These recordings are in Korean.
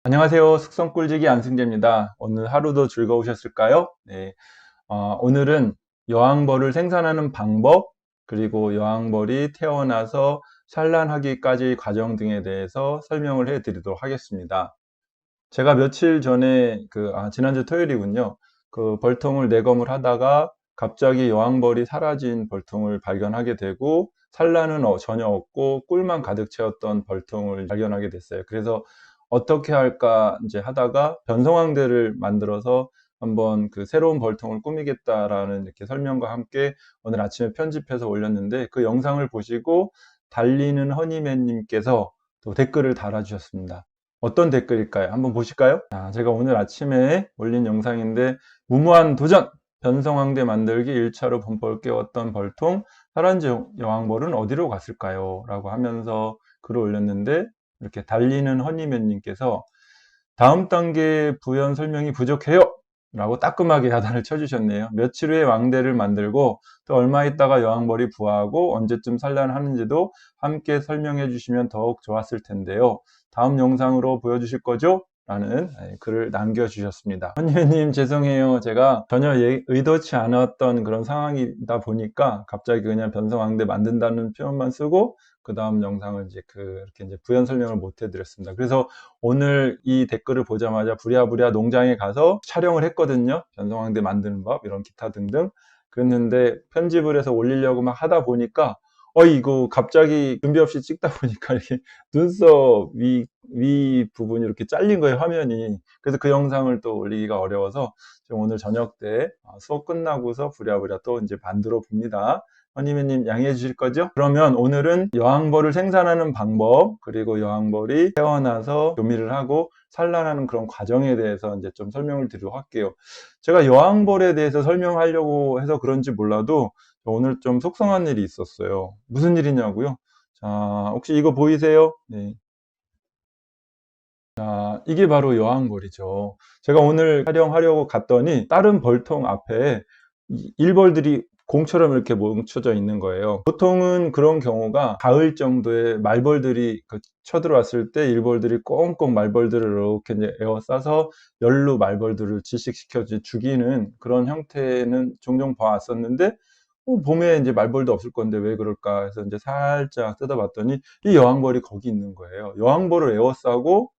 안녕하세요. 숙성꿀지기 안승재입니다. 오늘 하루도 즐거우셨을까요? 네. 오늘은 여왕벌을 생산하는 방법, 그리고 여왕벌이 태어나서 산란하기까지 과정 등에 대해서 설명을 해 드리도록 하겠습니다. 제가 며칠 전에 지난주 토요일이군요. 그 벌통을 내검을 하다가 갑자기 여왕벌이 사라진 벌통을 발견하게 되고, 산란은 전혀 없고 꿀만 가득 채웠던 벌통을 발견하게 됐어요. 그래서 어떻게 할까 이제 하다가 변성황대를 만들어서 한번 그 새로운 벌통을 꾸미겠다라는 이렇게 설명과 함께 오늘 아침에 편집해서 올렸는데, 그 영상을 보시고 달리는 허니맨님께서 또 댓글을 달아주셨습니다. 어떤 댓글일까요? 한번 보실까요? 제가 오늘 아침에 올린 영상인데, 무모한 도전! 변성황대 만들기 1차로 범퍼를 깨웠던 벌통, 사란지 여왕벌은 어디로 갔을까요? 라고 하면서 글을 올렸는데, 이렇게 달리는 허니맨님께서 다음 단계 부연 설명이 부족해요! 라고 따끔하게 야단을 쳐주셨네요. 며칠 후에 왕대를 만들고 또 얼마 있다가 여왕벌이 부화하고 언제쯤 산란하는지도 함께 설명해 주시면 더욱 좋았을 텐데요. 다음 영상으로 보여주실 거죠? 라는 글을 남겨주셨습니다. 헌유님 죄송해요. 제가 전혀 의도치 않았던 그런 상황이다 보니까 갑자기 그냥 변성왕대 만든다는 표현만 쓰고 그 다음 영상을 이렇게 부연 설명을 못 해드렸습니다. 그래서 오늘 이 댓글을 보자마자 부랴부랴 농장에 가서 촬영을 했거든요. 변성황대 만드는 법, 이런 기타 등등. 그랬는데 편집을 해서 올리려고 막 하다 보니까 이거 갑자기 준비 없이 찍다 보니까 이렇게 눈썹 위 부분이 이렇게 잘린 거예요, 화면이. 그래서 그 영상을 또 올리기가 어려워서 지금 오늘 저녁 때 수업 끝나고서 부랴부랴 또 이제 만들어 봅니다. 허니매님 양해해 주실 거죠? 그러면 오늘은 여왕벌을 생산하는 방법, 그리고 여왕벌이 태어나서 교미를 하고 산란하는 그런 과정에 대해서 이제 좀 설명을 드리도록 할게요. 제가 여왕벌에 대해서 설명하려고 해서 그런지 몰라도 오늘 좀 속상한 일이 있었어요. 무슨 일이냐고요? 자, 혹시 이거 보이세요? 네. 이게 바로 여왕벌이죠. 제가 오늘 촬영하려고 갔더니 다른 벌통 앞에 일벌들이 공처럼 이렇게 뭉쳐져 있는 거예요. 보통은 그런 경우가 가을 정도에 말벌들이 쳐들어왔을 때 일벌들이 꽁꽁 말벌들을 이렇게 이제 에워싸서 열로 말벌들을 질식시켜 죽이는 그런 형태는 종종 봐왔었는데, 봄에 이제 말벌도 없을 건데 왜 그럴까 해서 이제 살짝 뜯어봤더니 이 여왕벌이 거기 있는 거예요. 여왕벌을 에워싸고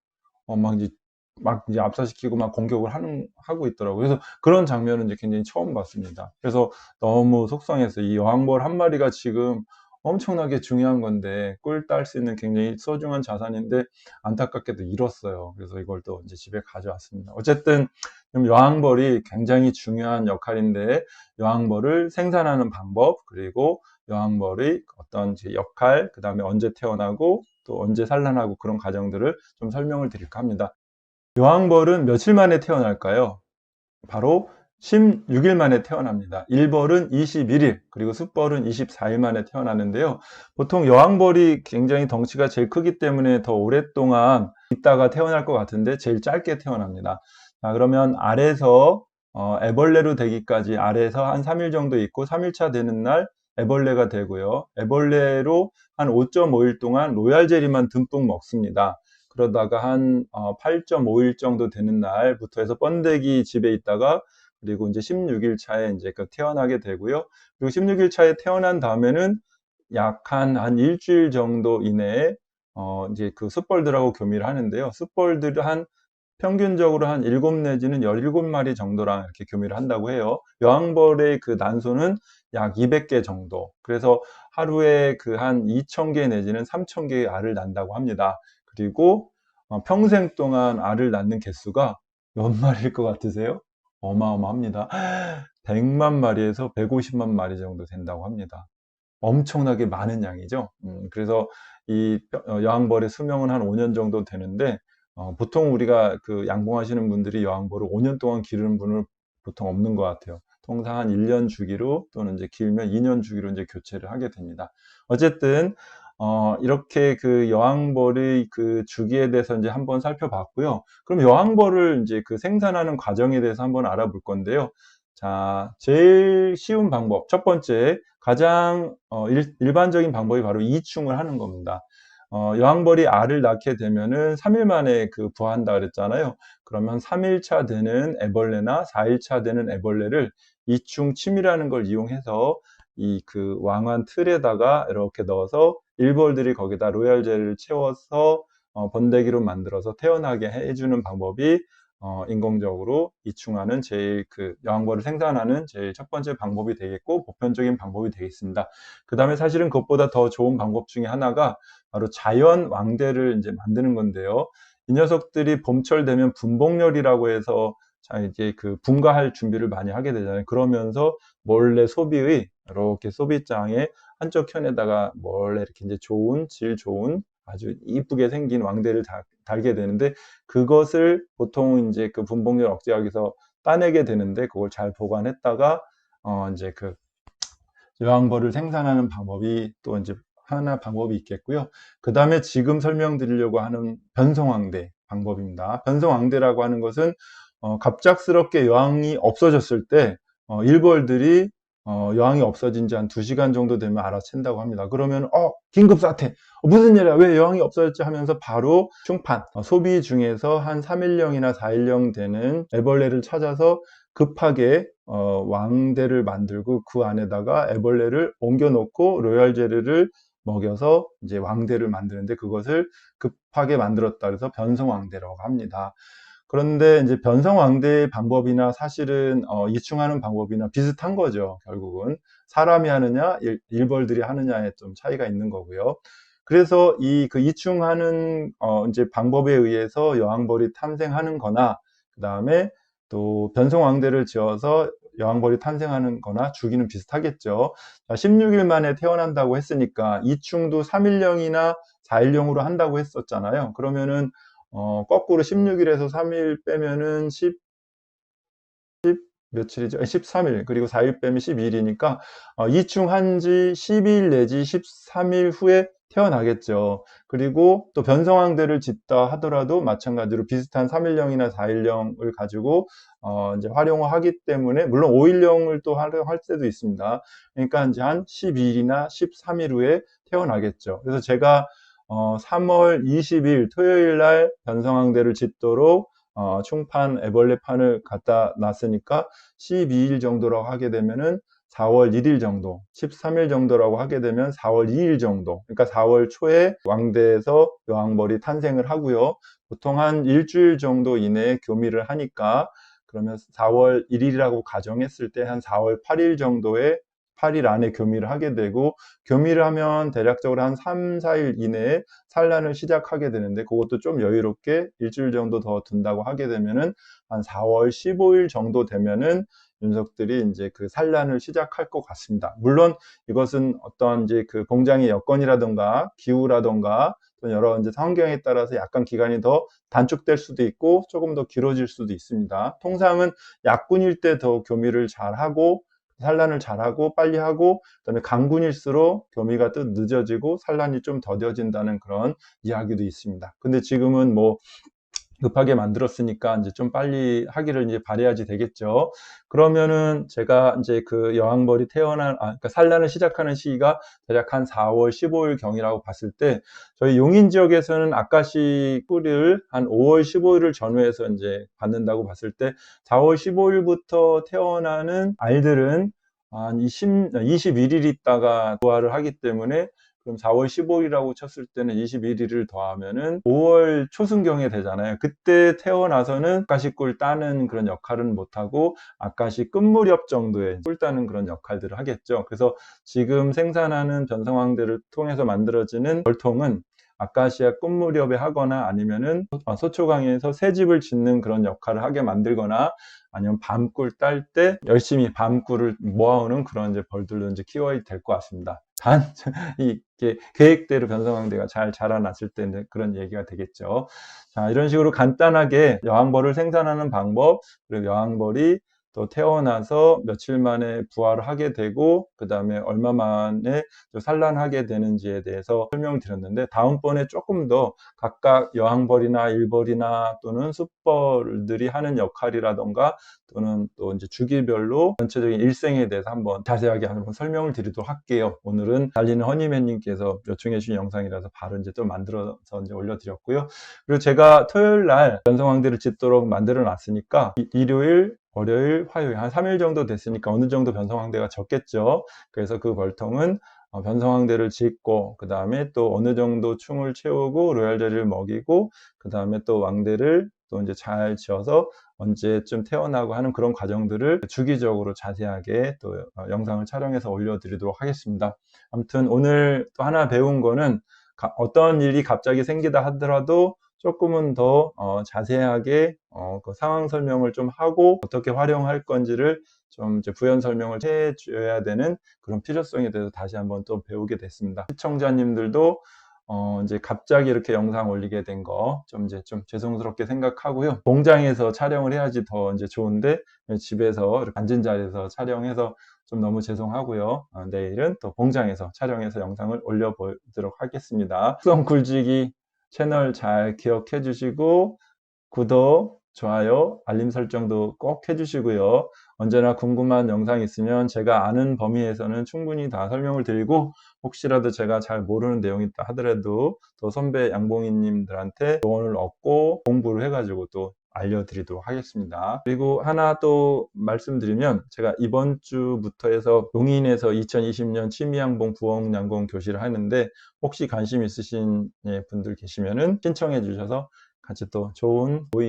막 이제 압사시키고 막 공격을 하고 있더라고요. 그래서 그런 장면은 이제 굉장히 처음 봤습니다. 그래서 너무 속상했어요. 이 여왕벌 한 마리가 지금 엄청나게 중요한 건데, 꿀 딸 수 있는 굉장히 소중한 자산인데 안타깝게도 잃었어요. 그래서 이걸 또 이제 집에 가져왔습니다. 어쨌든 여왕벌이 굉장히 중요한 역할인데, 여왕벌을 생산하는 방법, 그리고 여왕벌의 어떤 이제 역할, 그 다음에 언제 태어나고 또 언제 산란하고 그런 과정들을 좀 설명을 드릴까 합니다. 여왕벌은 며칠 만에 태어날까요? 바로 16일 만에 태어납니다. 일벌은 21일, 그리고 숫벌은 24일 만에 태어나는데요. 보통 여왕벌이 굉장히 덩치가 제일 크기 때문에 더 오랫동안 있다가 태어날 것 같은데 제일 짧게 태어납니다. 자, 그러면 알에서 애벌레로 되기까지 알에서 한 3일 정도 있고 3일차 되는 날 애벌레가 되고요. 애벌레로 한 5.5일 동안 로얄젤리만 듬뿍 먹습니다. 그러다가 한 8.5일 정도 되는 날부터 해서 번데기 집에 있다가, 그리고 이제 16일 차에 이제 태어나게 되고요. 그리고 16일 차에 태어난 다음에는 약 한 일주일 정도 이내에 이제 그 숫벌들하고 교미를 하는데요. 숫벌들은 평균적으로 한 7 내지는 17마리 정도랑 이렇게 교미를 한다고 해요. 여왕벌의 그 난소는 약 200개 정도. 그래서 하루에 한 2,000개 내지는 3,000개의 알을 낳는다고 합니다. 그리고 평생 동안 알을 낳는 개수가 몇 마리일 것 같으세요? 어마어마합니다. 100만 마리에서 150만 마리 정도 된다고 합니다. 엄청나게 많은 양이죠. 그래서 이 여왕벌의 수명은 한 5년 정도 되는데, 보통 우리가 양봉하시는 분들이 여왕벌을 5년 동안 기르는 분은 보통 없는 것 같아요. 통상 한 1년 주기로 또는 이제 길면 2년 주기로 이제 교체를 하게 됩니다. 어쨌든 이렇게 여왕벌의 주기에 대해서 이제 한번 살펴봤고요. 그럼 여왕벌을 이제 생산하는 과정에 대해서 한번 알아볼 건데요. 자, 제일 쉬운 방법, 첫 번째, 가장 일반적인 방법이 바로 이충을 하는 겁니다. 여왕벌이 알을 낳게 되면은 3일 만에 그 부화한다 그랬잖아요. 그러면 3일차 되는 애벌레나 4일차 되는 애벌레를 이충침이라는 걸 이용해서 이 그 왕관 틀에다가 이렇게 넣어서 일벌들이 거기다 로얄젤을 채워서 번데기로 만들어서 태어나게 해주는 방법이 인공적으로 이충하는 제일 그 여왕벌을 생산하는 제일 첫 번째 방법이 되겠고 보편적인 방법이 되겠습니다. 그 다음에 사실은 그것보다 더 좋은 방법 중에 하나가 바로 자연 왕대를 이제 만드는 건데요. 이 녀석들이 봄철 되면 분복열이라고 해서 자 이제 그 분가할 준비를 많이 하게 되잖아요. 그러면서 몰래 소비의 이렇게 소비장의 한쪽 편에다가 몰래 이렇게 이제 좋은 질 좋은 아주 이쁘게 생긴 왕대를 달게 되는데 그것을 보통 이제 그 분복열 억제하기 위해서 따내게 되는데 그걸 잘 보관했다가 이제 그 여왕벌을 생산하는 방법이 또 이제 하나 방법이 있겠고요. 그 다음에 지금 설명드리려고 하는 변성왕대 방법입니다. 변성왕대라고 하는 것은 갑작스럽게 여왕이 없어졌을 때 일벌들이 여왕이 없어진 지 한 2시간 정도 되면 알아챈다고 합니다. 그러면 긴급사태 무슨 일이야 왜 여왕이 없어졌지 하면서 바로 충판 소비 중에서 한 3일령이나 4일령 되는 애벌레를 찾아서 급하게 왕대를 만들고 그 안에다가 애벌레를 옮겨 놓고 로얄 젤리를 먹여서 이제 왕대를 만드는데 그것을 급하게 만들었다 그래서 변성왕대라고 합니다. 그런데 이제 변성왕대의 방법이나 사실은 이충하는 방법이나 비슷한 거죠. 결국은 사람이 하느냐 일벌들이 하느냐에 좀 차이가 있는 거고요. 그래서 이 그 이충하는 이제 방법에 의해서 여왕벌이 탄생하는 거나 그 다음에 또 변성왕대를 지어서 여왕벌이 탄생하는 거나 주기는 비슷하겠죠. 16일 만에 태어난다고 했으니까 이충도 3일령이나 4일령으로 한다고 했었잖아요. 그러면은 거꾸로 16일에서 3일 빼면은 10 며칠이죠? 13일 그리고 4일 빼면 12일이니까 이충한 지 12일 내지 13일 후에 태어나겠죠. 그리고 또 변성왕대를 짓다 하더라도 마찬가지로 비슷한 3일령이나 4일령을 가지고 이제 활용을 하기 때문에 물론 5일령을 또 활용할 때도 있습니다. 그러니까 이제 한 12일이나 13일 후에 태어나겠죠. 그래서 제가 3월 20일 토요일 날 변성왕대를 짓도록 충판 애벌레판을 갖다 놨으니까 12일 정도라고 하게 되면은 4월 1일 정도, 13일 정도라고 하게 되면 4월 2일 정도, 그러니까 4월 초에 왕대에서 여왕벌이 탄생을 하고요. 보통 한 일주일 정도 이내에 교미를 하니까 그러면 4월 1일이라고 가정했을 때 한 4월 8일 정도에 8일 안에 교미를 하게 되고 교미를 하면 대략적으로 한 3, 4일 이내에 산란을 시작하게 되는데 그것도 좀 여유롭게 일주일 정도 더 둔다고 하게 되면은 한 4월 15일 정도 되면은 녀석들이 이제 그 산란을 시작할 것 같습니다. 물론 이것은 어떤 이제 그 공장의 여건이라든가 기후라든가 여러 이제 환경에 따라서 약간 기간이 더 단축될 수도 있고 조금 더 길어질 수도 있습니다. 통상은 약군일 때 더 교미를 잘 하고 산란을 잘하고 빨리 하고 그다음에 강군일수록 교미가 또 늦어지고 산란이 좀 더뎌진다는 그런 이야기도 있습니다. 근데 지금은 뭐 급하게 만들었으니까 이제 좀 빨리 하기를 이제 바라야지 되겠죠. 그러면은 제가 이제 그 여왕벌이 그러니까 산란을 시작하는 시기가 대략 한 4월 15일 경이라고 봤을 때 저희 용인 지역에서는 아까시 꿀을 한 5월 15일을 전후해서 이제 받는다고 봤을 때 4월 15일부터 태어나는 알들은 한 21일 있다가 부화를 하기 때문에 그럼 4월 15일이라고 쳤을 때는 21일을 더하면은 5월 초순경에 되잖아요. 그때 태어나서는 아까시 꿀 따는 그런 역할은 못하고 아까시 끝 무렵 정도에 꿀 따는 그런 역할들을 하겠죠. 그래서 지금 생산하는 변성황대를 통해서 만들어지는 벌통은 아카시아 끝 무렵에 하거나 아니면은 소초강에서 새집을 짓는 그런 역할을 하게 만들거나 아니면 밤꿀 딸 때 열심히 밤꿀을 모아오는 그런 이제 벌들로 이제 키워야 될 것 같습니다. 단, 이게 계획대로 변성황대가 잘 자라났을 때 그런 얘기가 되겠죠. 자, 이런 식으로 간단하게 여왕벌을 생산하는 방법, 그리고 여왕벌이 또 태어나서 며칠 만에 부활을 하게 되고 그 다음에 얼마 만에 산란하게 되는지에 대해서 설명을 드렸는데, 다음번에 조금 더 각각 여왕벌이나 일벌이나 또는 숫벌들이 하는 역할이라던가 또는 또 이제 주기별로 전체적인 일생에 대해서 한번 자세하게 한번 설명을 드리도록 할게요. 오늘은 달리는 허니맨님께서 요청해 주신 영상이라서 바로 이제 또 만들어서 이제 올려드렸고요. 그리고 제가 토요일 날 변성황대를 짓도록 만들어 놨으니까 일요일, 월요일, 화요일 한 3일 정도 됐으니까 어느 정도 변성황대가 졌겠죠. 그래서 그 벌통은 변성황대를 짓고 그 다음에 또 어느 정도 충을 채우고 로얄젤리를 먹이고 그 다음에 또 왕대를 또 이제 잘 지어서 언제쯤 태어나고 하는 그런 과정들을 주기적으로 자세하게 또 영상을 촬영해서 올려드리도록 하겠습니다. 아무튼 오늘 또 하나 배운 거는 어떤 일이 갑자기 생기다 하더라도 조금은 더 자세하게 그 상황 설명을 좀 하고 어떻게 활용할 건지를 좀 이제 부연 설명을 해줘야 되는 그런 필요성에 대해서 다시 한번 또 배우게 됐습니다. 시청자님들도 이제 갑자기 이렇게 영상 올리게 된 거 좀 죄송스럽게 생각하고요. 공장에서 촬영을 해야지 더 이제 좋은데 집에서 이렇게 앉은 자리에서 촬영해서 좀 너무 죄송하고요. 내일은 또 공장에서 촬영해서 영상을 올려보도록 하겠습니다. 특성 굴지기 채널 잘 기억해 주시고 구독, 좋아요, 알림 설정도 꼭 해주시고요. 언제나 궁금한 영상 있으면 제가 아는 범위에서는 충분히 다 설명을 드리고, 혹시라도 제가 잘 모르는 내용이 있다 하더라도 또 선배 양봉이님들한테 조언을 얻고 공부를 해가지고 또 알려드리도록 하겠습니다. 그리고 하나 또 말씀드리면, 제가 이번 주부터 해서 용인에서 2020년 취미양봉 부엌양봉 교실을 하는데, 혹시 관심 있으신 분들 계시면은 신청해 주셔서 같이 또 좋은 모임